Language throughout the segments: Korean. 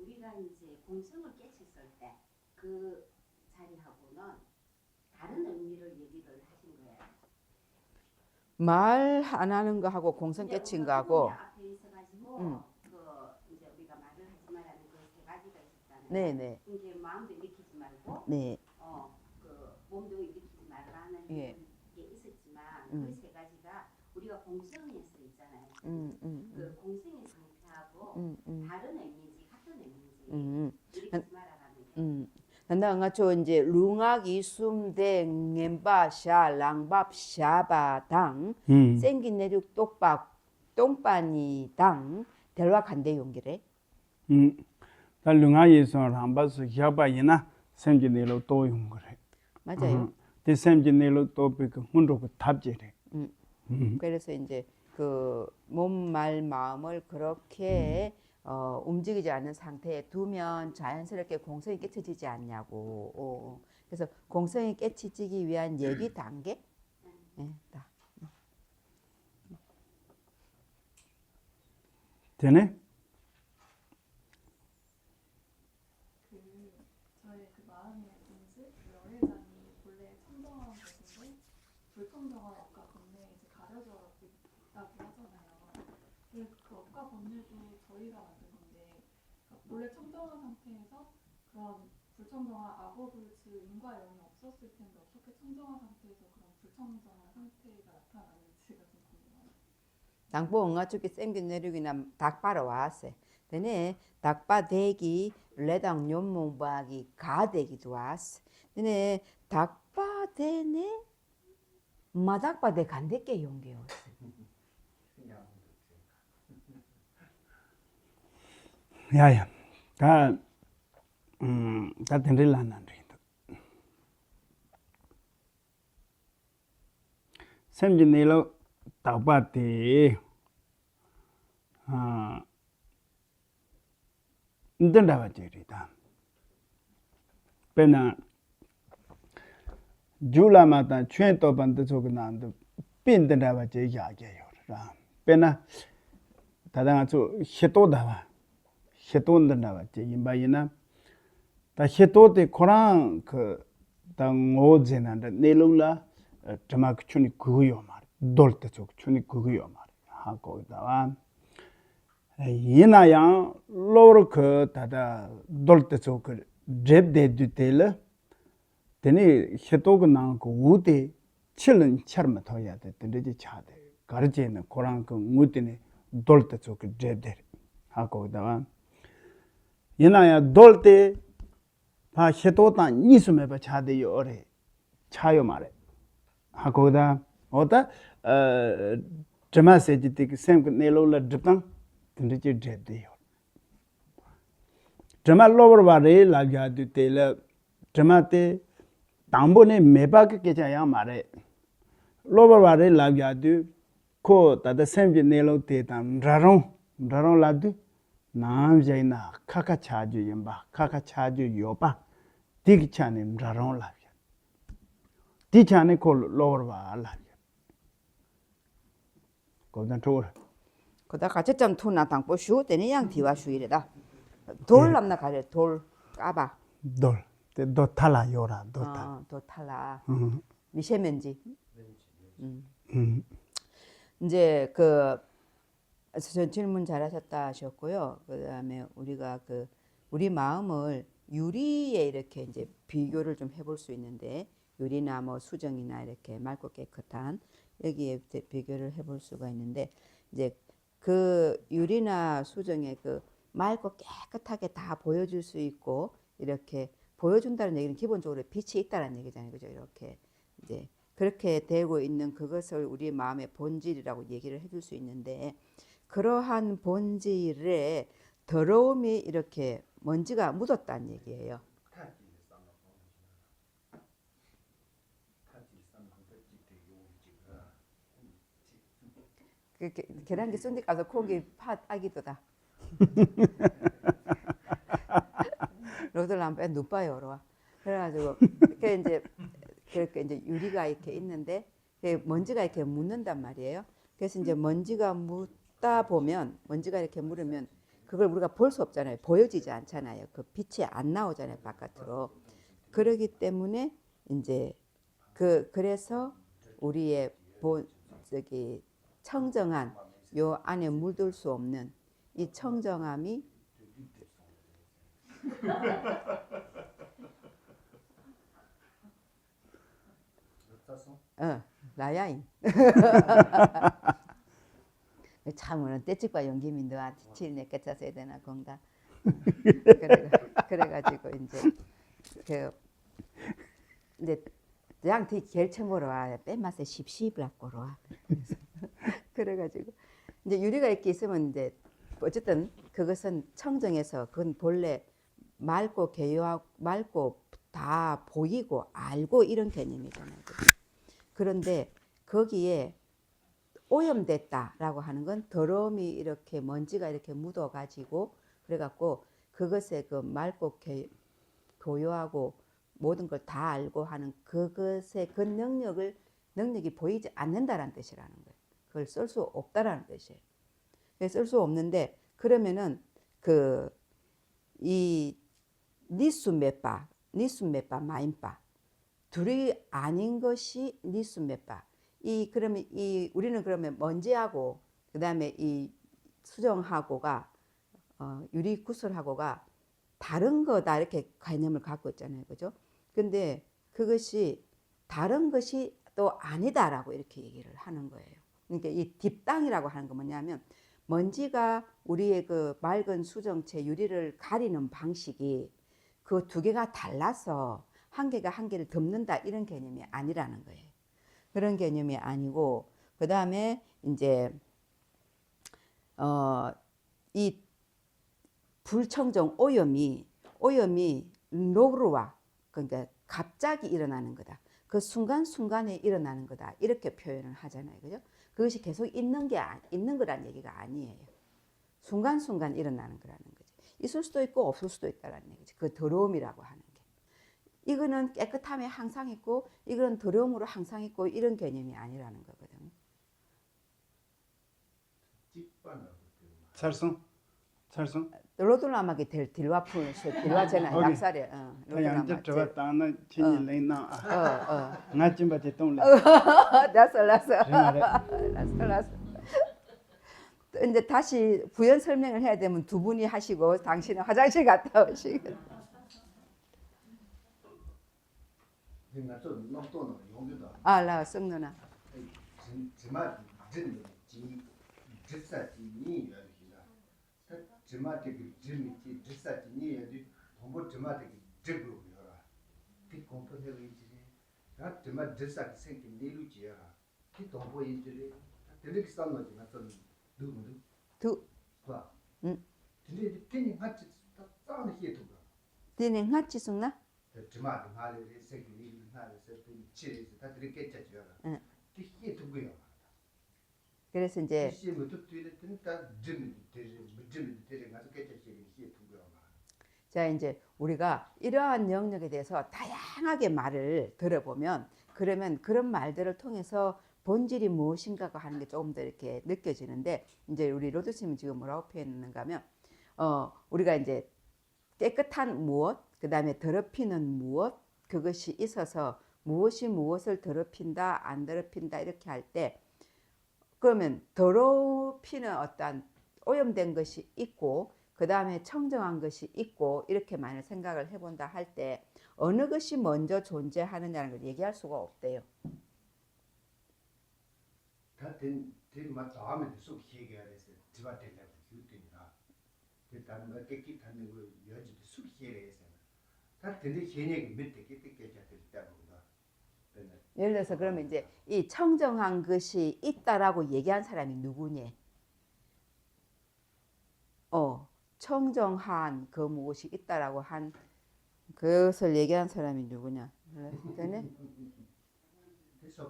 우리가 이제 공성을 깨쳤을 때 그 자리하고는 다른 의미를 얘기를 하신 거예요. 말 안 하는 거 하고 공성 깨친 거 하고. 앞에 있어가지고 그 이제 우리가 말을 하지 말라는 그 세 가지가 있었잖아요. 네네. 이게 마음도 일으키지 말고, 네. 그 몸도 일으키지 말라는 예. 게 있었지만 그 세 가지가 우리가 공성에서 있잖아요. 그 공성의 상태하고 다른 의미인지 같은 의미인지 일으키지 말아라는 게. 난다가 저 이제 룽악이 숨대 녜바 샤 랑밥 샤바 당 생긴 내륙 똑박 똥빠니 당 델와 간대 용기래. 다 룽아이서 람바스 샤바이나 샘진내로 또 용거래. 맞아요. 데 샘진내로 또 그 문로고 탑제래. 그래서 이제 그 몸, 말, 마음을 그렇게 움직이지 않는 상태에 두면 자연스럽게 공성이 깨쳐지지 않냐고. 그래서 공성이 깨쳐지기 위한 예비 단계? 네, 다. 되네? 저의 그 마음의 본질, 열애장이 본래 청정한 것인데 불청정한 업과 본능에 이제 가려져 있다고 하잖아요. 그 업과 본능도 저희가 만든 건데 본래 청정한 상태에서 그런 불청정한 악어불치 인과 영이 없었을 텐데 어떻게 청정한 상태에서 그런 불청정한 상태가 나타나는지가 좀 궁금해요. 당보 응아축이 생긴 내륙이나 닭바로 왔어. 근데 닭바 대기 레당 연몽박이 가대기도 왔어. 근데 닭바 대네 마닭바 대 간대께 용게였어. 야야. 다 된릴라난 데. 샘진내로 답바데 인던다바제리다. 베나 줄라마다 최토반도 저거난도 빈던다바제 야게요라. 베나 다당아주 히토다바. 히토인던다바제 임바이나 다 히토데 코랑 그 당오제난다 내롱라 자막 추니 그거요 말. 돌때 쪽 추니 그거요 말. 하고다와 이나양 로르크 다다 돌때 쪽그 잽데 디테일 데니 히토그 나고 우데 칠은 차르마 더야 돼. 근데 차데 가르제는 고랑 그 우데네 돌때 쪽그 잽데 하고다와 이나야 돌때 바 히토다 니스메 바 차데요 어레 차요 말에 하고다 어다 드마세지티 셈 네로라 드당 근데 잽데요 드마 로버바레 라갸드 테레 드마테 당보네 메바게 계자야 말에 로버바레 라갸드 코 다다 셈지 네로 테담 라롱 라드 남자이나 카카 차주 임바 카카 차주 요바 디기차네 라롱 라갸 디차네 코 로버바 라갸 거단 토르 그다 가채점 투나 당보 슈 때는 양 디와 슈이래다. 돌 남나 가래 돌 까봐. 돌 도 탈라 요라 도타 도 탈라. 미세먼지. 음. 이제 그 질문 잘하셨다 하셨고요. 그다음에 우리가 그 우리 마음을 유리에 이렇게 이제 비교를 좀 해볼 수 있는데 유리나 뭐 수정이나 이렇게 맑고 깨끗한 여기에 비교를 해볼 수가 있는데 이제 그 유리나 수정에 그 맑고 깨끗하게 다 보여줄 수 있고 이렇게 보여준다는 얘기는 기본적으로 빛이 있다는 얘기잖아요, 그죠? 이렇게 이제 그렇게 되고 있는 그것을 우리 마음의 본질이라고 얘기를 해줄 수 있는데 그러한 본질에 더러움이 이렇게 먼지가 묻었다는 얘기예요. 계란기 쏜데 가서 고기 팥 아기도다. 로들 람pe 누빠요, 로와. 그래가지고 그렇게 이제 유리가 이렇게 있는데 먼지가 이렇게 묻는단 말이에요. 그래서 이제 먼지가 묻다 보면 먼지가 이렇게 묻으면 그 그걸 우리가 볼 수 없잖아요. 보여지지 않잖아요. 그 빛이 안 나오잖아요. 바깥으로. 그러기 때문에 이제 그래서 우리의 저기 청정한 요 안에 물들 수 없는 이 청정함이 나야인. 참으로 떼찍과 연기민 너한테 치리네 깨쳤어야 되나 건가. 그래가지고 이제 이제 양티 결청으로 와 뺀맛에 십시입라고로 와. 그래가지고 이제 유리가 이렇게 있으면 이제 어쨌든 그것은 청정해서 그건 본래 맑고 개요하고 맑고 다 보이고 알고 이런 개념이잖아요. 그런데 거기에 오염됐다라고 하는 건 더러움이 이렇게 먼지가 이렇게 묻어가지고 그래갖고 그것에 그 맑고 교요하고 모든 걸 다 알고 하는 그것의 그 능력이 보이지 않는다라는 뜻이라는 거예요. 그걸 쓸 수 없다라는 뜻이에요. 쓸 수 없는데 그러면은 이 니수메빠 마인빠 둘이 아닌 것이 니수메빠 그러면 우리는 그러면 먼지하고 그다음에 이 수정하고가 유리구슬하고가 다른 거다 이렇게 개념을 갖고 있잖아요. 그죠? 근데 그것이 다른 것이 또 아니다라고 이렇게 얘기를 하는 거예요. 그러니까 이 딥땅이라고 하는 건 뭐냐면 먼지가 우리의 그 맑은 수정체 유리를 가리는 방식이 그 두 개가 달라서 한 개가 한 개를 덮는다 이런 개념이 아니라는 거예요. 그런 개념이 아니고 그 다음에 이제 이 불청정 오염이 노르와 그러니까 갑자기 일어나는 거다. 그 순간순간에 일어나는 거다. 이렇게 표현을 하잖아요. 그죠? 그것이 계속 있는 거란 얘기가 아니에요. 순간순간 일어나는 거라는 거지. 있을 수도 있고 없을 수도 있다라는 얘기지. 그 더러움이라고 하는 게. 이거는 깨끗함에 항상 있고 이거는 더러움으로 항상 있고 이런 개념이 아니라는 거거든요. 찰성 로돌라마게 딜와전에 약살에 그냥 저 따나 진이 레나 나 짐바테 동래 라스 이제 다시 부연 설명을 해야 되면 두 분이 하시고 당신은 화장실 갔다 오시고 라 썩누나 드마틱 드미티 드사티니 에디 홈보 드마틱 드그로요라 티 컴포네리지 나 드마 드사티 생기 네루지야 티 홈보 인지리 텔렉스탄노지 나선 누구누 두와 근데 티니 같이 따는 히에도가 티니 같이 숨나 드마 하레 생기 네루 하레 세티 치리지 다 드리게 쳤죠라 티 히에도고요 그래서 이제 자 이제 우리가 이러한 영역에 대해서 다양하게 말을 들어보면 그러면 그런 말들을 통해서 본질이 무엇인가가 하는 게 조금 더 이렇게 느껴지는데 이제 우리 로드님은 지금 뭐라고 표현했는가 하면 우리가 이제 깨끗한 무엇 그 다음에 더럽히는 무엇 그것이 있어서 무엇이 무엇을 더럽힌다 안 더럽힌다 이렇게 할 때 그러면 더럽히는 어떠한 오염된 것이 있고 그 다음에 청정한 것이 있고 이렇게만을 생각을 해본다 할 때 어느 것이 먼저 존재하느냐는 걸 얘기할 수가 없대요. 다된 다음에 속 얘기하래서 디바텔라고 유대니라. 다른 거 깨끗한 거 여지도 속 얘기해서 다 근데 현역이 밑에 깨끗하게 됐다고 예를 들어서 그러면 이제 이 청정한 것이 있다라고 얘기한 사람이 누구니? 청정한 그 무엇이 있다라고 한 그것을 얘기한 사람이 누구냐? 되네? 그래서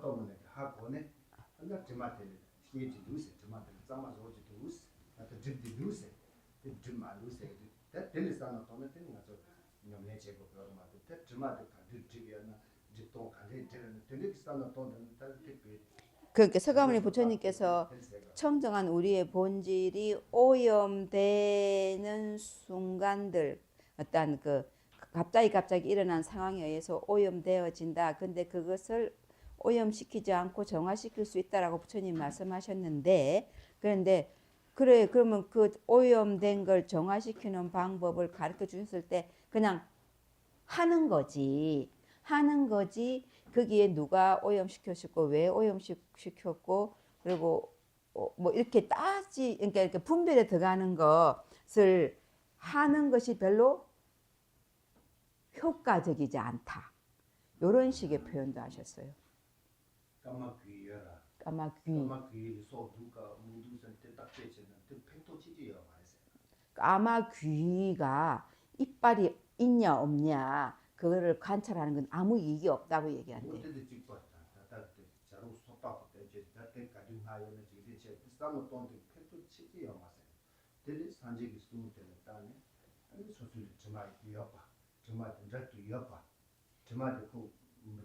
하고네 한다 드마텔 시에지 루스 드마텔 자마서 오지 루스 나도 드디 루스 드마 루스 다 텔레스타나 토네 가서 놈네 제고 그러면 다 드마텔 다 드디야나 지도 간에 되는 텔레스타나 토는 다 되게 그러니까 서가모니 부처님께서 청정한 우리의 본질이 오염되는 순간들, 어떤 그 갑자기 일어난 상황에 의해서 오염되어진다. 근데 그것을 오염시키지 않고 정화시킬 수 있다라고 부처님 말씀하셨는데, 그런데 그래 그러면 그 오염된 걸 정화시키는 방법을 가르쳐 주셨을 때 그냥 하는 거지. 거기에 누가 오염시켰고 왜 오염시켰고 그리고 뭐 이렇게 그러니까 이렇게 분별에 들어가는 것을 하는 것이 별로 효과적이지 않다. 이런 식의 표현도 하셨어요. 까마귀여라. 까마귀. 까마귀 소두가 무두선 때딱대지는 팽토치지요 말했어요. 까마귀가 이빨이 있냐 없냐 그거를 관찰하는 건 아무 이익이 없다고 얘기한대요. 그때도 찍고 왔다. 자로 속박 때지 때까지 하여는 지금 제 비슷한 돈도 팽토치지요 말했어요. 근데 산지기 수문 때는 다음에 아니 소술 정말 이어봐. 정말 진짜도 이어봐. 정말 그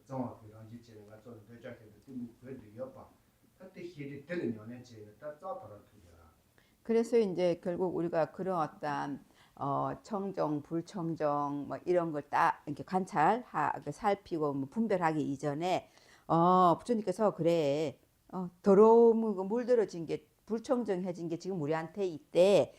정확히 런지체는 가서 대작해도 그래도 이어봐. 그때 희리 때는 연애체는 다 짜더라 투자라. 그래서 이제 결국 우리가 그런 어떤 청정, 불청정 뭐 이런 걸 딱 이렇게 살피고 뭐 분별하기 이전에 부처님께서 그래 더러움 물들어진 게 불청정해진 게 지금 우리한테 있대.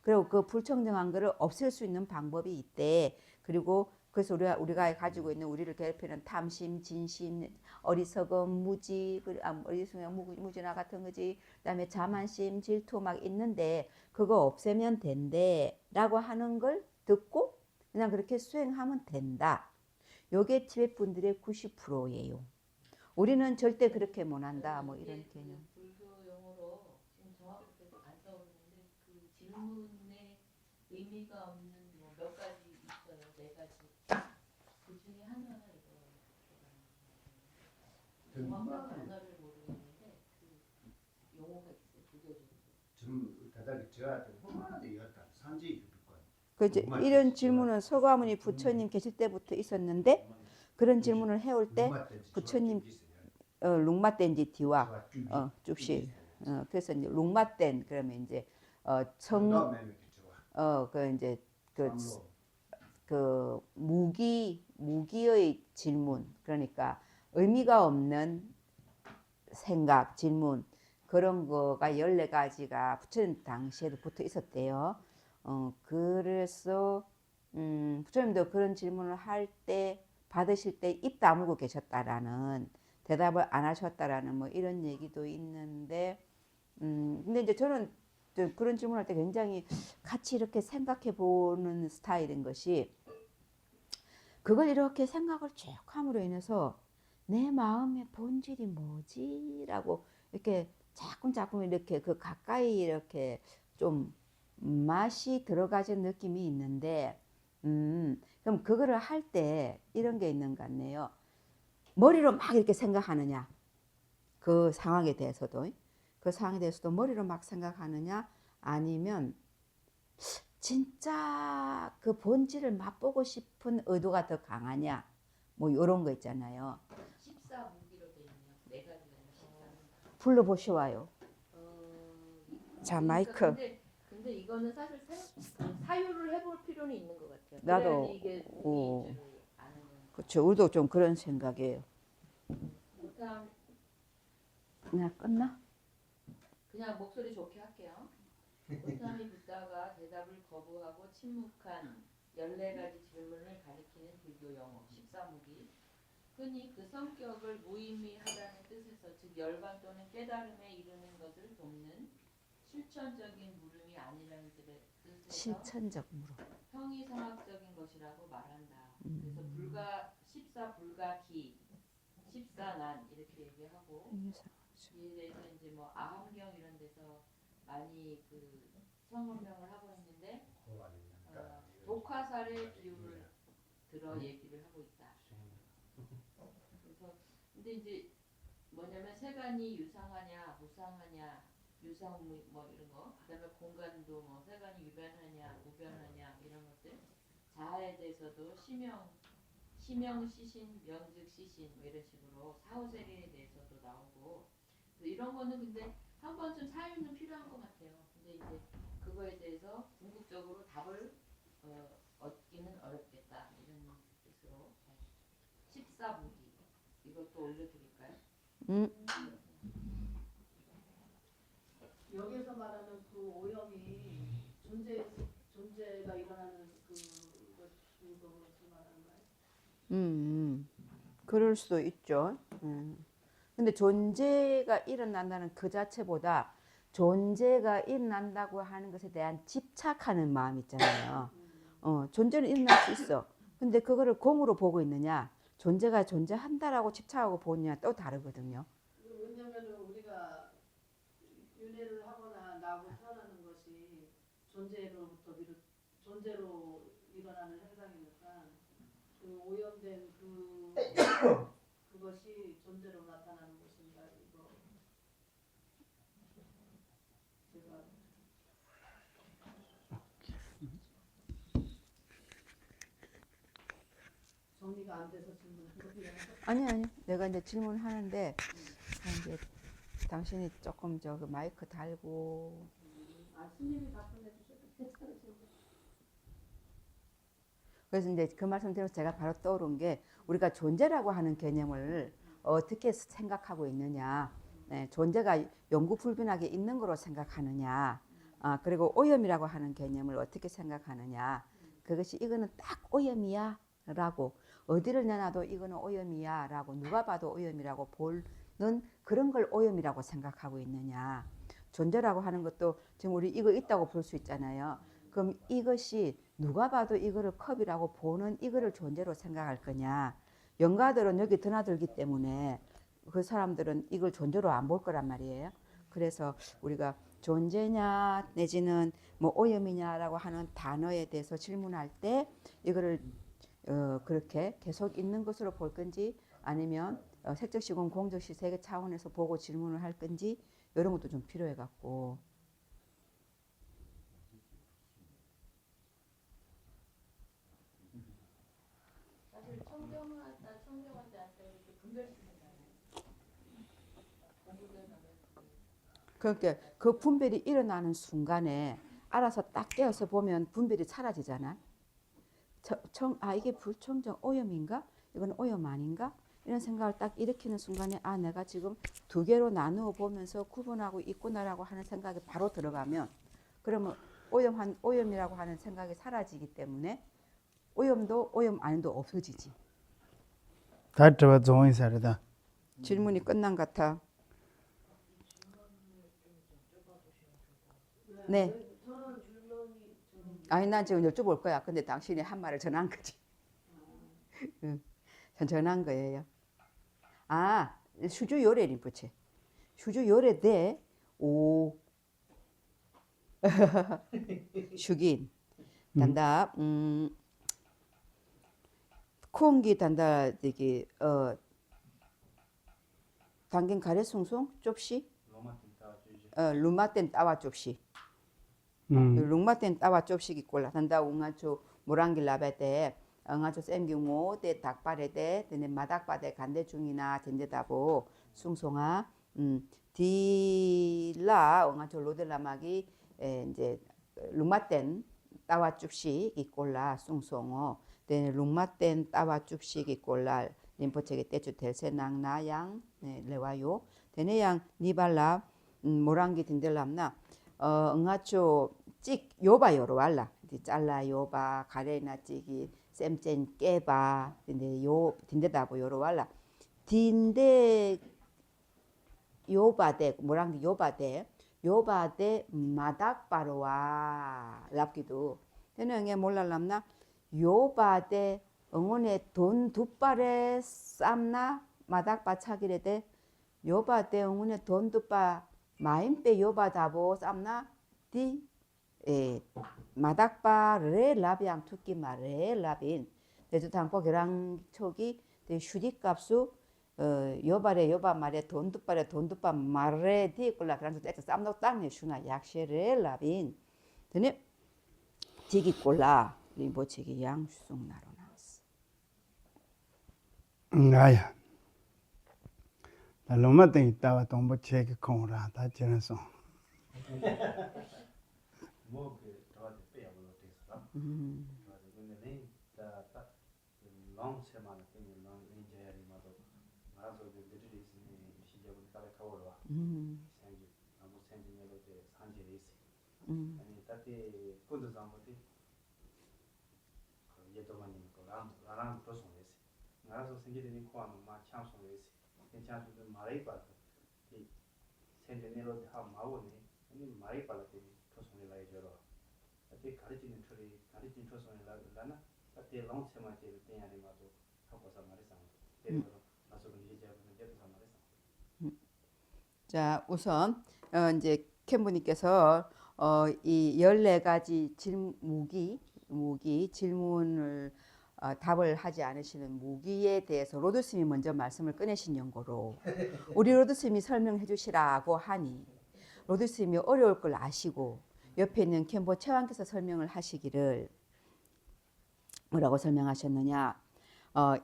그리고 그 불청정한 거를 없앨 수 있는 방법이 있대. 그리고 그래서 우리가 가지고 있는 우리를 괴롭히는 탐심, 진심, 어리석음, 무지, 무지나 같은 거지. 그다음에 자만심, 질투 막 있는데 그거 없애면 된대라고 하는 걸 듣고 그냥 그렇게 수행하면 된다. 요게 티베트 분들의 90%예요. 우리는 절대 그렇게 못한다. 뭐 이런 개념. 불교 용어로 지금 정확하게 안 떠오르는데 그 질문에 의미가 없는 뭐 몇 가지 있어요. 네 가지. 그 중에 하나가 이거. 정확한 단어를 모르겠는데 그 용어가 있어요. 불교적으로. 좀 다다기 저한테 얼마나 이었다. 산지 유비권. 그렇지. 이런 질문은 서가모니 부처님 계실 때부터 있었는데 그런 질문을 해올 때 부처님 룩마텐지티와 쭉시 그래서 이제 룩마텐 그러면 이제 그 이제 그 무기의 질문 그러니까 의미가 없는 생각 질문 그런 거가 14가지가 부처님 당시에도 붙어 있었대요. 그래서 부처님도 그런 질문을 할 때 받으실 때 입 다물고 계셨다라는 대답을 안 하셨다라는 뭐 이런 얘기도 있는데 근데 이제 저는 그런 질문할 때 굉장히 같이 이렇게 생각해 보는 스타일인 것이 그걸 이렇게 생각을 쭉 함으로 인해서 내 마음의 본질이 뭐지라고 이렇게 자꾸 이렇게 그 가까이 이렇게 좀 맛이 들어가진 느낌이 있는데 그럼 그거를 할 때 이런 게 있는 것 같네요. 머리로 막 이렇게 생각하느냐 그 상황에 대해서도 머리로 막 생각하느냐 아니면 진짜 그 본질을 맛보고 싶은 의도가 더 강하냐 뭐 이런 거 있잖아요. 14무기로 되어 있네요. 네 가지가 14. 불러보시와요. 자 마이크. 근데 이거는 사실 사유를 해볼 필요는 있는 것 같아요. 나도 이게 무기인 줄을 아는. 그렇죠. 우리도 좀 그런 생각이에요. 그냥 그냥 끝나? 그냥 목소리 좋게 할게요. 고타미 붓다가 대답을 거부하고 침묵한 14가지 질문을 가리키는 불교 용어 14무기. 흔히 그 성격을 무의미하다는 뜻에서 즉 열반 또는 깨달음에 이르는 것을 돕는 실천적인 물음이 아니라는 뜻에서 실천적 물음. 형이상학적인 것이라고 말한다. 그래서 불가 14불가기 14난 이렇게 얘기하고 이에 대해서 이제 뭐 아함경 이런 데서 많이 그 성언명을 하고 있는데 독화살의 비유를 들어 얘기를 하고 있다. 그래서 근데 이제 뭐냐면 세간이 유상하냐 무상하냐 유상 뭐 이런 거 그다음에 공간도 뭐 세간이 유변하냐 무변하냐 이런 것들 자아에 대해서도 시명 시신 명즉 시신 뭐 이런 식으로 사후세계에 대해서도 나오고 이런 거는 근데 한 번쯤 사유는 필요한 것 같아요. 근데 이제 그거에 대해서 궁극적으로 답을 얻기는 어렵겠다 이런 뜻으로 14무기 이것도 올려드릴까요? 여기서 말하는 그 오염이 존재가 일어나는 그것을 말하는 거예요. 그럴 수도 있죠. 근데 존재가 일어난다는 그 자체보다 존재가 일어난다고 하는 것에 대한 집착하는 마음 있잖아요. 존재는 일어날 수 있어. 근데 그거를 공으로 보고 있느냐, 존재가 존재한다라고 집착하고 보느냐 또 다르거든요. 왜냐하면 우리가 윤회를 하거나 나고 태어나는 것이 존재로 일어나는 행상이니까 그 오염된 그것이 존재로 나타나는 것인가 이거 제가 정리가 안 돼서 질문한 거예요. 아니 내가 이제 질문하는데 이제 당신이 조금 그 마이크 달고 스님이 답변해 주셔도 괜찮으신데. 그래서 이제 그 말씀 들어서 제가 바로 떠오른 게 우리가 존재라고 하는 개념을 어떻게 생각하고 있느냐, 네, 존재가 영구불변하게 있는 거로 생각하느냐, 그리고 오염이라고 하는 개념을 어떻게 생각하느냐, 그것이 이거는 딱 오염이야 라고 어디를 내놔도 이거는 오염이야 라고 누가 봐도 오염이라고 보는 그런 걸 오염이라고 생각하고 있느냐, 존재라고 하는 것도 지금 우리 이거 있다고 볼 수 있잖아요. 그럼 이것이 누가 봐도 이거를 컵이라고 보는 이거를 존재로 생각할 거냐. 영가들은 여기 드나들기 때문에 그 사람들은 이걸 존재로 안 볼 거란 말이에요. 그래서 우리가 존재냐 내지는 뭐 오염이냐라고 하는 단어에 대해서 질문할 때 이거를 그렇게 계속 있는 것으로 볼 건지 아니면 색적 시공 공적 시 세 개 차원에서 보고 질문을 할 건지 이런 것도 좀 필요해 갖고. 사실 청정하다 청정하지 않다 이렇게 분별시키잖아요. 공부들 가면 그러니까 그 분별이 일어나는 순간에 알아서 딱 깨어서 보면 분별이 사라지잖아. 이게 불청정 오염인가? 이건 오염 아닌가? 이런 생각을 딱 일으키는 순간에 내가 지금 두 개로 나누어 보면서 구분하고 있구나라고 하는 생각이 바로 들어가면 그러면 오염이라고 하는 생각이 사라지기 때문에 오염도 오염 아닌도 없어지지. 다 저와 좋은 사례다. 질문이 끝난 것 같아. 네. 아니 난 지금 여쭤볼 거야. 근데 당신이 한 말을 전한 거지. 전 전한 거예요. 수주 요래 림푸체. 수주 요래 대 오. 슈긴. 단다 콩기 단다 되게 당긴 가래 숭숭 좁시. 루마텐 따와 좁시. 룽마텐 따와 좁시기 꼴라 단다 웅아초 모랑길 라베테 응아초 쌤기모 때 닭바레데 데네 마닥바데 간대 중이나 덴데다보 숭송아 딜라 응아초 로델라마기 이제 룽마텐 따와 좁시기 꼴라 숭송어 데네 룽마텐 따와 좁시기 꼴라 림포체게 떼주 델세낭나양 레와요 데네양 니발라 모랑기 딘델람나 응아초 찍 요바 요로알라 잘라 요바 가레나 찍이 쌤젠 깨바 근데 요 딘데다보 요로알라 딘데 요바데 모랑기 요바데 마닥바로와 랍기도 되는 몰랄람나 요바데 응원에 돈 두발에 쌈나 마닥바 차기래데 요바데 응원에 돈 두바 마임빼 요바다보 쌈나 디 마닥바레 라비앙 투기 마레 라빈 대주탕포 계랑 초기 대 슈디값수 요바레 요바 마레 돈두바레 돈두바 마레 디 꼴라 그런 때 쌈노 땅에 슈나 약셰레 라빈 되네 디기 꼴라 림보치기 양수송 나로나스 아야. loma ten tawa tombo check konra ta jiranso 뭐 그 저한테 빼야로 됐어. 맞아. 근데 다 long 세만 때문에 long 인제리 마도 나서 그 데들이 있으니 시작은 따라 가오라. 생기 아무 생기면도 돼 산지에 있어. 아니 따때 본도 잠못이 예도만이 거랑 도송했어. 나서 생기는 코아는 막 참송했어. 괜찮은 말이 봐도 이 생기내로 다 마오네. 아니 말이 봐도 도송이 라이저로. 때 가르치는 처리 가르치는 초성을 라나 때 롱체만 제일 때야리 마도 하고서 말했어. 그래서 나서 이제 제가 말했어. 자, 우선 이제 캠브님께서 이 14가지 무기 질문을 답을 하지 않으시는 무기에 대해서 로드스님이 먼저 말씀을 꺼내신 연고로 우리 로드스님이 설명해 주시라고 하니 로드스님이 어려울 걸 아시고 옆에 있는 캠보 최왕께서 설명을 하시기를 뭐라고 설명하셨느냐?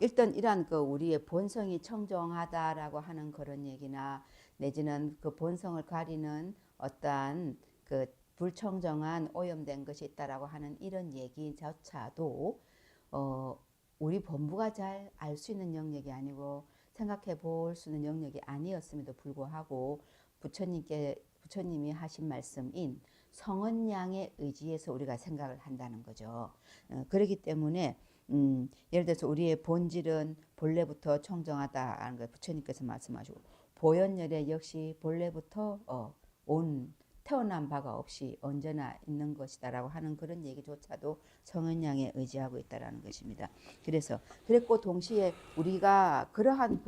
일단 이러한 그 우리의 본성이 청정하다라고 하는 그런 얘기나 내지는 그 본성을 가리는 어떠한 그 불청정한 오염된 것이 있다라고 하는 이런 얘기조차도 우리 본부가 잘 알 수 있는 영역이 아니고 생각해 볼 수 있는 영역이 아니었음에도 불구하고 부처님이 하신 말씀인 성언양의 의지에서 우리가 생각을 한다는 거죠. 그렇기 때문에 예를 들어서 우리의 본질은 본래부터 청정하다라는 걸 부처님께서 말씀하시고 보현열에 역시 본래부터 태어난 바가 없이 언제나 있는 것이다라고 하는 그런 얘기조차도 성언양에 의지하고 있다라는 것입니다. 그랬고 동시에 우리가 그러한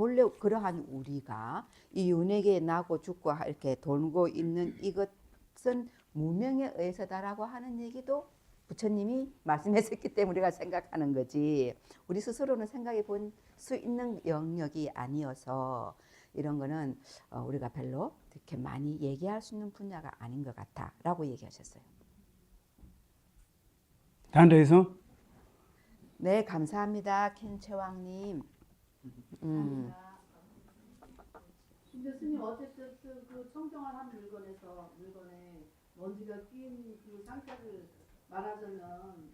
우리가 이 윤회계에 나고 죽고 이렇게 돌고 있는 이것은 무명에 의해서다라고 하는 얘기도 부처님이 말씀했었기 때문에 우리가 생각하는 거지 우리 스스로는 생각해 본 수 있는 영역이 아니어서 이런 거는 우리가 별로 이렇게 많이 얘기할 수 있는 분야가 아닌 것 같다라고 얘기하셨어요. 단대에서 네, 감사합니다. 켄채왕님. 김 교수님 어쨌든 그 청정한 한 물건에 먼지가 낀 그 상태를 말하자면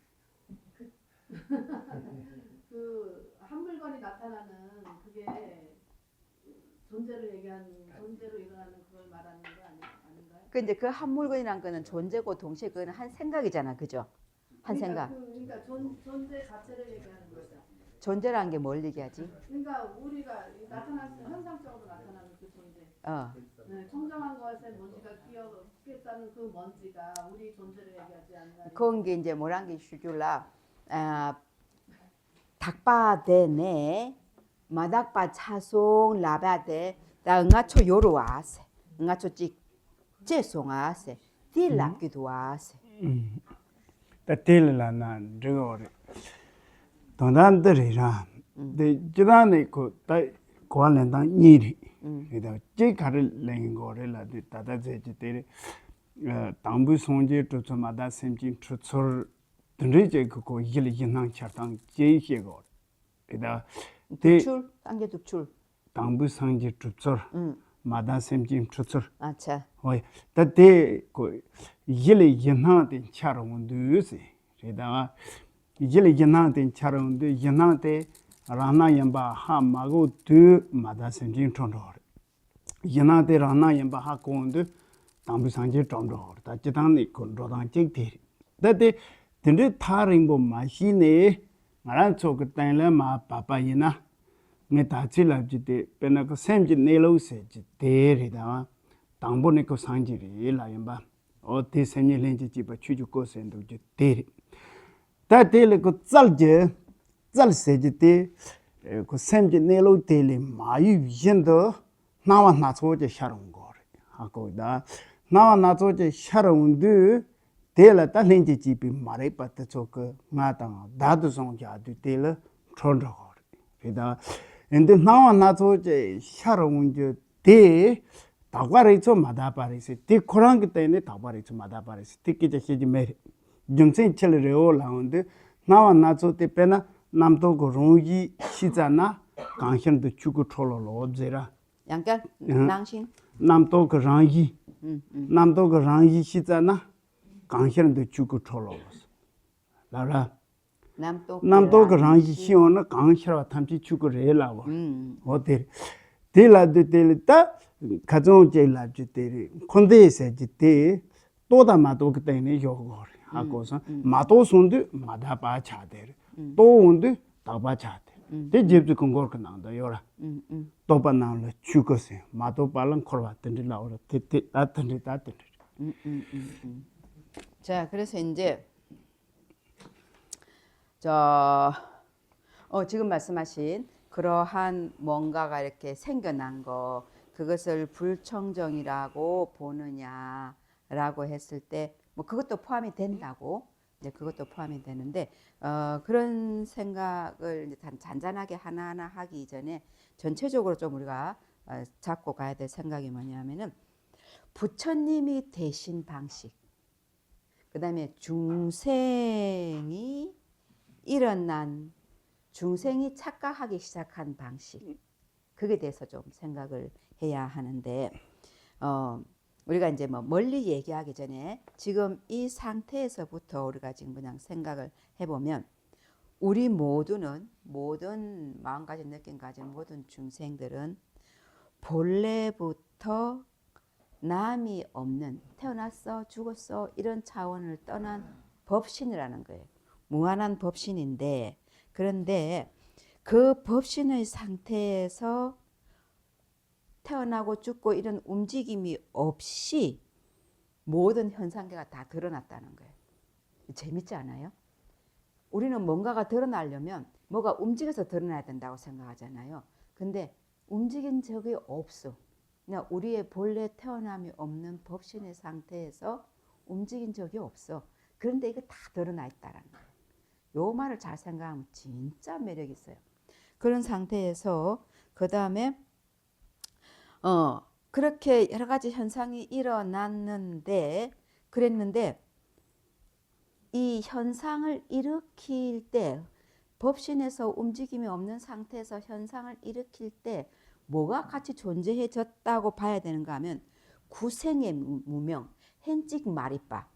그 한 물건이 나타나는 그게 존재를 얘기하는 존재로 일어나는 그걸 말하는 거 아닌가요? 근데 그 한 물건이란 거는 존재고 동시에 그거는 한 생각이잖아, 그죠? 한 생각. 그러니까 존재 자체를 얘기하는 거죠. 존재라는 게 뭘 얘기하지? 그러니까 우리가 현상적으로 나타나는 그 존재. 네, 청정한 것에 먼지가 끼었다는 그 먼지가 우리 존재를 얘기하지 않나요? 그런 게 이제 뭐란 게 주줄라 닭바대네 마닥바 차송 라바데 다 응아초 요로와세 응아초 찍 제송아세 딜랍기도 와세 따텔라나 저거래 돈단들이라 데 지단에 그다 고안랜당 니리 그다 제가를 랭고래라 다다제지데 당부 송제 투마다 셈진 투철 드르제 그거 일이나 차당 제시고 그다 득출 당게 득출 당부 상제 투철 마다 셈진 투철 아차 어 다데 그 일이나 된 차롱도스 그다 일이나 된 차롱도 이나데 라나 얌바 하마고 두 마다 셈진 촌도 이나데 라나 얌바 하고인데 당부 상제 촌도 다 지단이 건도당 찍대 다데 근데 타링보 마시네 나랑 저그 땅에 마 바바이나 메타칠랍지데 페나고 셈지 네로세지 데리다 당보네 거 상지리 라임바 어디 셈니렌지 집어 추주고 센도지 데리 다데레 그 짤제 짤세지데 그 셈지 네로 데리 마유 옌도 나와 나초제 샤롱 거래 하고다 나와 나초제 샤롱드 데라 딸렌지 집이 말해 봤다 저거 마당 나도 성자도 데라 촌저 그다 근데 나와 나서제 샤롱운제 데 다과리 좀 마다바리세 데 코랑기 때문에 다과리 좀 마다바리세 특히제 시지 메 정생 첼레오 라운드 나와 나서 때 빼나 남도 고롱이 시잖아 강현도 주고 촐로로 제라 양간 응. 낭신. 남도 그 랑이 음. 남도 그 랑이 시잖아 강현도 죽고 촐로스 라라 남도 그 랑이 시오는 강현와 탐지 죽고 레라고 어디 딜라드 딜다 가정 제일 주대 콘데세 지대 또다 마도 그때는 요거 하고서 마도 손도 마다바 차대 또 온도 다바 차대 대 집도 건거 나온다 요라 또바 나올래 죽었어요 마도 발랑 걸어 던지 나오라 띠띠 따던지 따던지 자, 그래서 이제 지금 말씀하신 그러한 뭔가가 이렇게 생겨난 거 그것을 불청정이라고 보느냐라고 했을 때 뭐 그것도 포함이 된다고 이제 그것도 포함이 되는데 그런 생각을 이제 잔잔하게 하나하나 하기 전에 전체적으로 좀 우리가 잡고 가야 될 생각이 뭐냐면은 부처님이 되신 방식 그 다음에 중생이 일어난 중생이 착각하기 시작한 방식 그게 대해서 좀 생각을 해야 하는데 우리가 이제 뭐 멀리 얘기하기 전에 지금 이 상태에서부터 우리가 지금 그냥 생각을 해보면 우리 모두는 모든 마음가짐 느낌 가진 모든 중생들은 본래부터 남이 없는 태어났어 죽었어 이런 차원을 떠난 법신이라는 거예요. 무한한 법신인데 그런데 그 법신의 상태에서 태어나고 죽고 이런 움직임이 없이 모든 현상계가 다 드러났다는 거예요. 재밌지 않아요? 우리는 뭔가가 드러나려면 뭐가 움직여서 드러나야 된다고 생각하잖아요. 근데 움직인 적이 없어. 그냥 우리의 본래 태어남이 없는 법신의 상태에서 움직인 적이 없어. 그런데 이거 다 드러나 있다라는 거예요. 요 말을 잘 생각하면 진짜 매력 있어요. 그런 상태에서 그 다음에 그렇게 여러 가지 현상이 일어났는데 그랬는데 이 현상을 일으킬 때 법신에서 움직임이 없는 상태에서 현상을 일으킬 때 뭐가 같이 존재해졌다고 봐야 되는가 하면 구생의 무명, 현직 마리빠.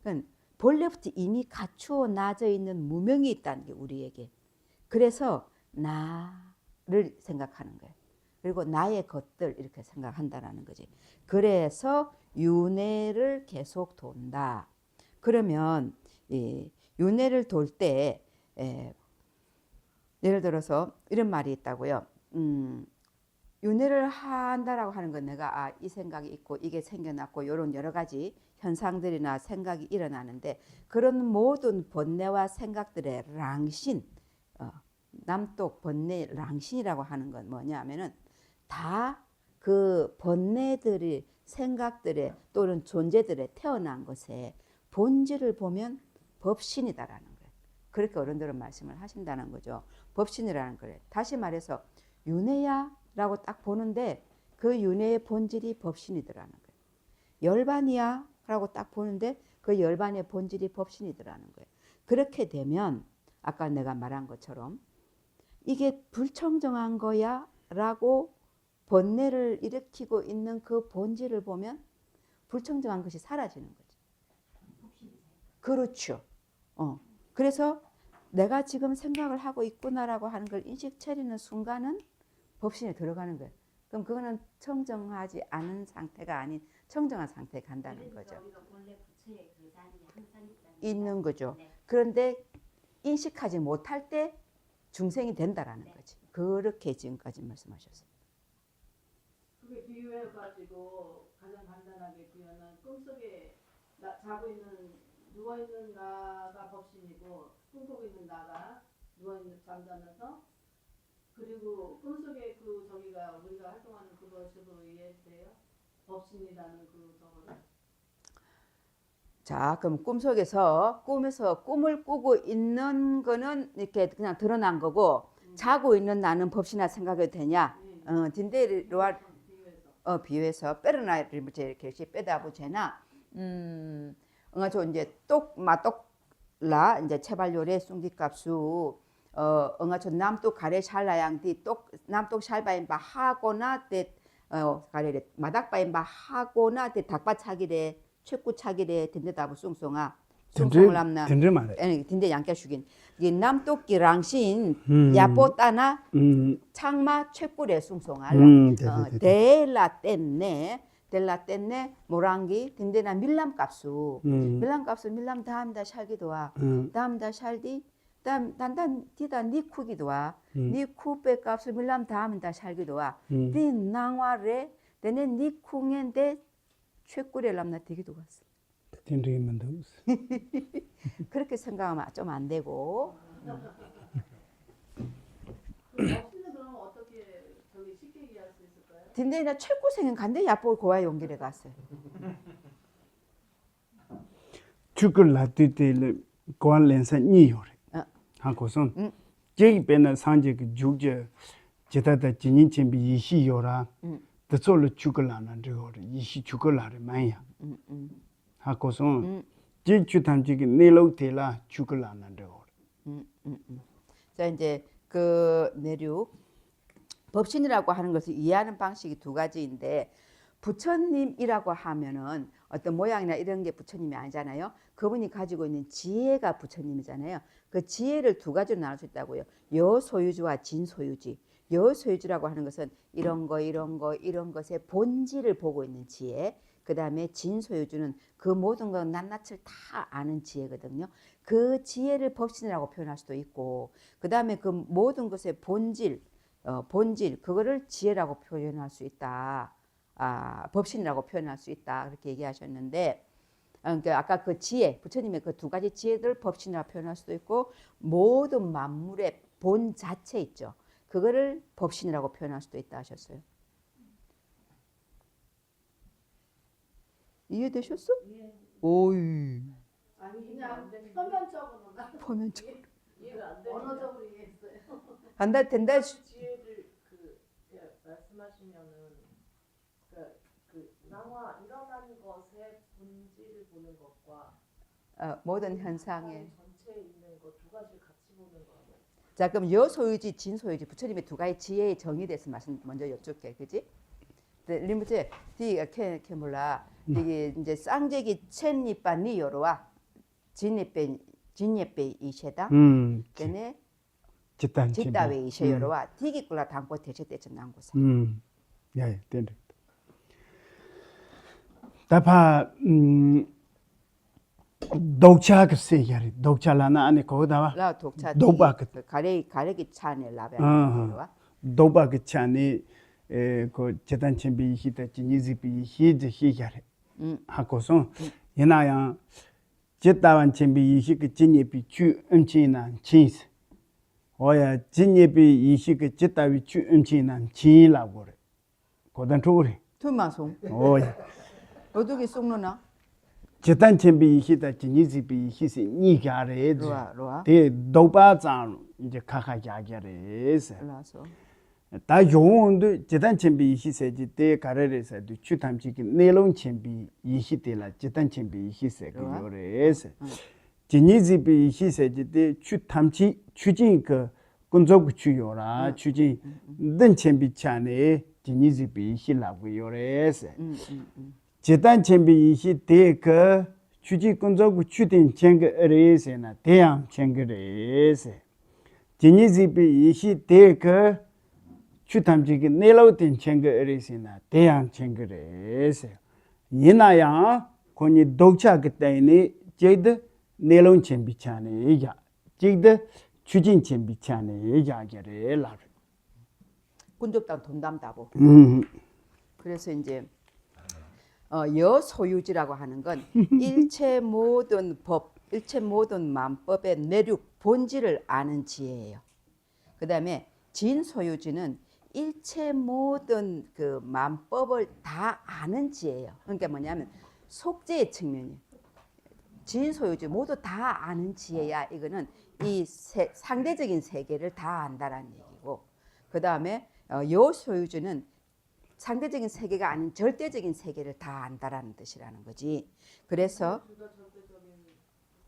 그러니까 본래부터 이미 갖추어 놔져 있는 무명이 있다는 게 우리에게. 그래서 나를 생각하는 거예요. 그리고 나의 것들 이렇게 생각한다라는 거지. 그래서 윤회를 계속 돈다. 그러면 윤회를 돌 때 예를 들어서 이런 말이 있다고요. 윤회를 한다라고 하는 건 내가 이 생각이 있고 이게 생겨났고 이런 여러 가지 현상들이나 생각이 일어나는데 그런 모든 번뇌와 생각들의 랑신 남독 번뇌 랑신이라고 하는 건 뭐냐 하면은 다 그 번뇌들이 생각들의 또는 존재들의 태어난 것에 본질을 보면 법신이다라는 거예요. 그렇게 어른들은 말씀을 하신다는 거죠. 법신이라는 거예요. 다시 말해서 윤회야 라고 딱 보는데 그 윤회의 본질이 법신이더라는 거예요. 열반이야 라고 딱 보는데 그 열반의 본질이 법신이더라는 거예요. 그렇게 되면 아까 내가 말한 것처럼 이게 불청정한 거야 라고 번뇌를 일으키고 있는 그 본질을 보면 불청정한 것이 사라지는 거죠. 그렇죠. 그래서 내가 지금 생각을 하고 있구나라고 하는 걸 인식 차리는 순간은 법신에 들어가는 거예요. 그럼 그거는 청정하지 않은 상태가 아닌 청정한 상태에 간다는 거죠. 있는 거죠. 그런데 인식하지 못할 때 중생이 된다라는 거지. 그렇게 지금까지 말씀하셨어요. 그게 비유해가지고 가장 간단하게 비유하면 꿈속에 자고 있는 누워있는 나가 법신이고 꿈꾸고 있는 나가 누워있는 잠자면서 그리고 꿈속에 그 저기가 우리가 활동하는 그것으로 이해돼요? 법신이라는 그 저거를. 자, 그럼 꿈에서 꿈을 꾸고 있는 거는 이렇게 그냥 드러난 거고 자고 있는 나는 법신이라 생각해도 되냐? 딘데리와 비유해서 빼르나를 이렇게 빼다 보제나 저 이제 똑라 이제 체발요래 숭기값수 저 남똑 가래 샬라양디 똑 남똑 샬바인 바 하거나 때 가래래 마닥바에 막 하고나 대 닭바 차기래 최꾸 차기래 든데다부 숭숭아 숭숭을 남나 든지 말해. 아니 든데 양께 죽인 이 남토끼랑신 야뽀 따나 창마 최꾸래 숭숭알라 델라 땐네 모랑기 든데나 밀람값수 밀람값수 밀람 다음다 살기도 와 다음다 살디 단단 디다 니쿠기도 와 니쿠페 값수 밀람 다음다 살기도 와 디 낭와레 데네 니쿵엔데 최꾸래 남나 되기도 왔어. 든지면 더. 그렇게 생각하면 좀 안 되고. 없이는 그러면 어떻게 저기 쉽게 이해할 수 있을까요? 근데 최고생은 간데 야뽀 고아 연결해 갔어요. 죽을 라디텔 고안렌사 니요래. 한고선 제기 배나 상제 그 죽제 제다다 진인 쳔비 이시요라. 더솔 죽을 안 저거래. 이시 죽을 하래 마야. 한고선 제 주탐지기 내로텔라 죽을 안 저거래. 자 이제 그 내륙 법신이라고 하는 것을 이해하는 방식이 두 가지인데 부처님이라고 하면은 어떤 모양이나 이런 게 부처님이 아니잖아요. 그분이 가지고 있는 지혜가 부처님이잖아요. 그 지혜를 두 가지로 나눌 수 있다고요. 여소유주와 진소유지. 여소유주라고 하는 것은 이런 것의 본질을 보고 있는 지혜. 그 다음에 진소유주는 그 모든 것 낱낱을 다 아는 지혜거든요. 그 지혜를 법신이라고 표현할 수도 있고 그 다음에 그 모든 것의 본질 그거를 지혜라고 표현할 수 있다. 법신이라고 표현할 수 있다. 그렇게 얘기하셨는데 그러니까 아까 그 지혜, 부처님의 그 두 가지 지혜들 법신이라고 표현할 수도 있고 모든 만물의 본 자체 있죠. 그거를 법신이라고 표현할 수도 있다 하셨어요. 이해되셨어? 예. 오이. 아니 그냥 표면적으로만 표면적으로. 이해가 안 돼. 언어적으로 이해했어요. 된다. 지혜를 말씀하시면은 그 나와 일어나는 것의 본질을 보는 것과 모든 현상에. 전체에 있는 것 두 가지를 같이 보는 거예요. 자 그럼 여소유지, 진소유지 부처님의 두 가지 지혜의 정의에 대해서 말씀 먼저 여쭙게, 그지? 리무체 디가 캐 몰라. 이게 이제 쌍제기 첸니빠 니요로와 진예배 이셰다. 걔네 짓다웨 이셰요로와 디기꿀라 당고 대체대체 난고사. 예, 된다. 다파 독차 그 세야리 독차라나 안에 거기다가 라 독차 도박 가래기 차네 라베와 도박 그 차네 그 재단 챔비 히다 진이지비 히야리 하고서 예나야 제다완 챔비 이시 그 진예비 추 음치난 진스 오야 진예비 이시 그 제다위 추 음치난 진이라고 그래. 고단 쪽으로 투마송 오야 어떻게 쏙노나? 재단 챔비 히다 진이지비 히시 니가래 로아 대 도바장 이제 카카야게레스 라서 다 용원도 재단 챔비 히세지 대 가래레서도 추탐지기 내롱 챔비 이히데라 재단 챔비 히세 그요레스 진이지비 히세지 대 추탐지 추진 그 군족 주요라 추진 는 챔비 차네 진이지비 히라고 요레스 재단 챔비 이히 대그 추지 군족 추된 챙거레스나 대양 챙거레스 진이지비 이히 대그 추탐지기 내려오던 챙거레스나 대양 챙거레스 이나야 권이 독차 그때니 제드 내려온 챔비차네 이자 제드 추진 챔비차네 이자게레 라 군족당 돈 담다보. 그래서 이제 여소유지라고 하는 건 일체 모든 법, 일체 모든 만법의 내륙 본질을 아는 지혜예요. 그 다음에 진소유지는 일체 모든 그 만법을 다 아는 지혜예요. 그러니까 뭐냐면 속죄의 측면이에요. 진소유지 모두 다 아는 지혜야. 이거는 이 상대적인 세계를 다 안다라는 얘기고, 그 다음에 여소유지는 상대적인 세계가 아닌 절대적인 세계를 다 안다라는 뜻이라는 거지. 그래서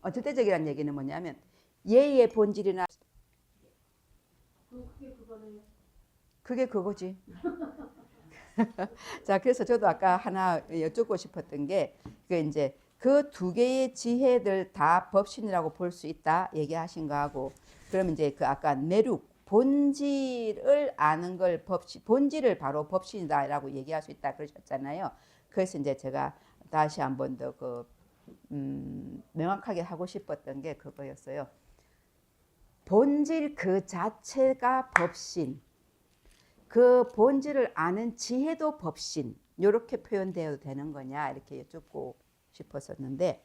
절대적이라는 얘기는 뭐냐면 예의 본질이나 그게 그거네요. 그게 그거지. 자, 그래서 저도 아까 하나 여쭙고 싶었던 게 그 이제 그 두 개의 지혜들 다 법신이라고 볼 수 있다 얘기하신 거하고, 그러면 이제 그 아까 내륙 본질을 아는 걸 법신, 본질을 바로 법신이다라고 얘기할 수 있다 그러셨잖아요. 그래서 이제 제가 다시 한 번 더 그 명확하게 하고 싶었던 게 그거였어요. 본질 그 자체가 법신, 그 본질을 아는 지혜도 법신, 이렇게 표현되어도 되는 거냐 이렇게 여쭙고 싶었었는데,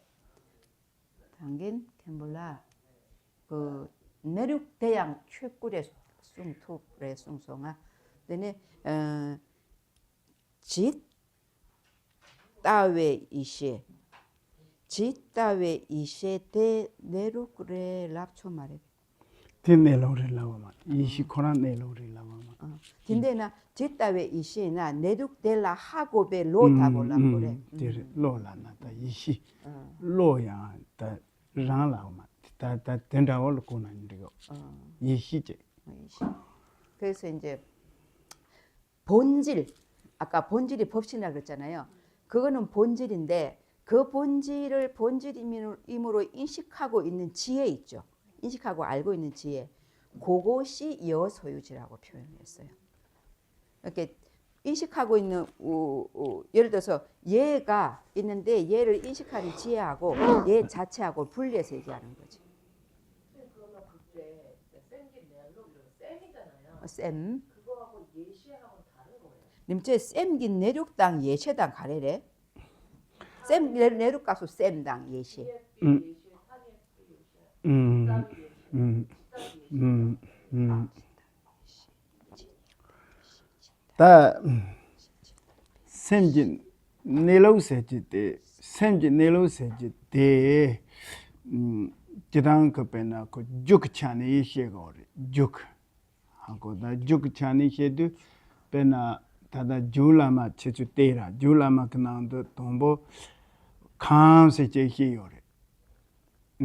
당긴 캔볼라 그 내륙 대양 최꿀의 숭투의 숭송아 근데 지 따웨 이시 지 따웨 이시 대 내륙의 랍초 말해 딘네로를 나와마 이시 코란 네로를 나와마 딘데나 지 따웨 이시나 내륙 델라 하고베 로타 볼라 그래 로라나다 이시 로야 다 랑라마 다 된다올 고난이고 이시제. 그래서 이제 본질, 아까 본질이 법신이라고 그랬잖아요. 그거는 본질인데 그 본질을 본질임으로 인식하고 있는 지혜 있죠. 인식하고 알고 있는 지혜. 그것이 여소유지라고 표현했어요. 이렇게 인식하고 있는 예를 들어서 얘가 있는데 얘를 인식하는 지혜하고 얘 자체하고 분리해서 얘기하는 거지. 그러면 그때 쌤기 넬로 쌤이잖아요. 쌤. 그거하고 예시하고 다른 거예요. 님째 쌤긴 내륙당 예시당 가래래. 쌤 내륙 가수 쌤당 예시. 다 샘진 네로세지데 샘진 네로세지데 지당 그배나 그 죽찬이 시거리 죽 하고 다 죽찬이 시도 배나 다다 줄라마 치주테라 줄라마 그나도 동보 감세 제히요레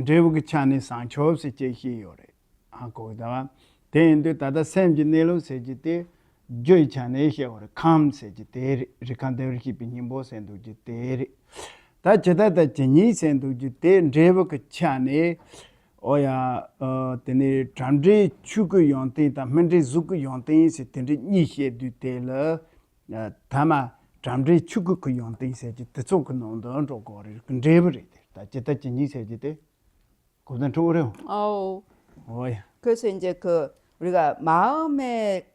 제부기 찬이 상초세 제히요레 하고 다 대인도 다다 샘진 네로세지데 joy chane she or come se jite rikandever ki pinimbo sendu jite ta jeta da jini sendu jite revo ke chane oya tene tramdre chugu yonte ta mendre zugu yonte se tene ni she du tele tama tramdre chugu ku yonte se jite zog no ndo ro go re revo ta jeta jini se jite 고단 좋으래요. 오야. 그래서 이제 그 우리가 마음의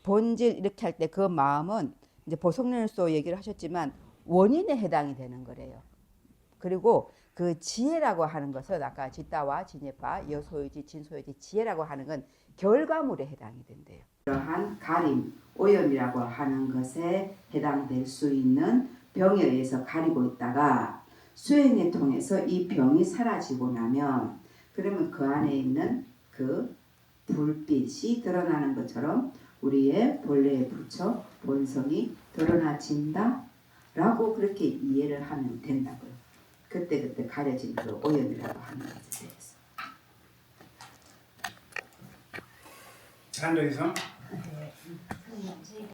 본질 이렇게 할 때 그 마음은 이제 보성연수 얘기를 하셨지만 원인에 해당이 되는 거래요. 그리고 그 지혜라고 하는 것은 아까 지따와 진예파, 여소유지, 진소유지, 지혜라고 하는 건 결과물에 해당이 된대요. 이러한 가림, 오염이라고 하는 것에 해당될 수 있는 병에 의해서 가리고 있다가 수행을 통해서 이 병이 사라지고 나면 그러면 그 안에 있는 그 불빛이 드러나는 것처럼 우리의 본래의 부처, 본성이 드러나진다 라고 그렇게 이해를 하면 된다고요. 그때 가려진 그 오염이라고 하는 것에 대해서. 한도에서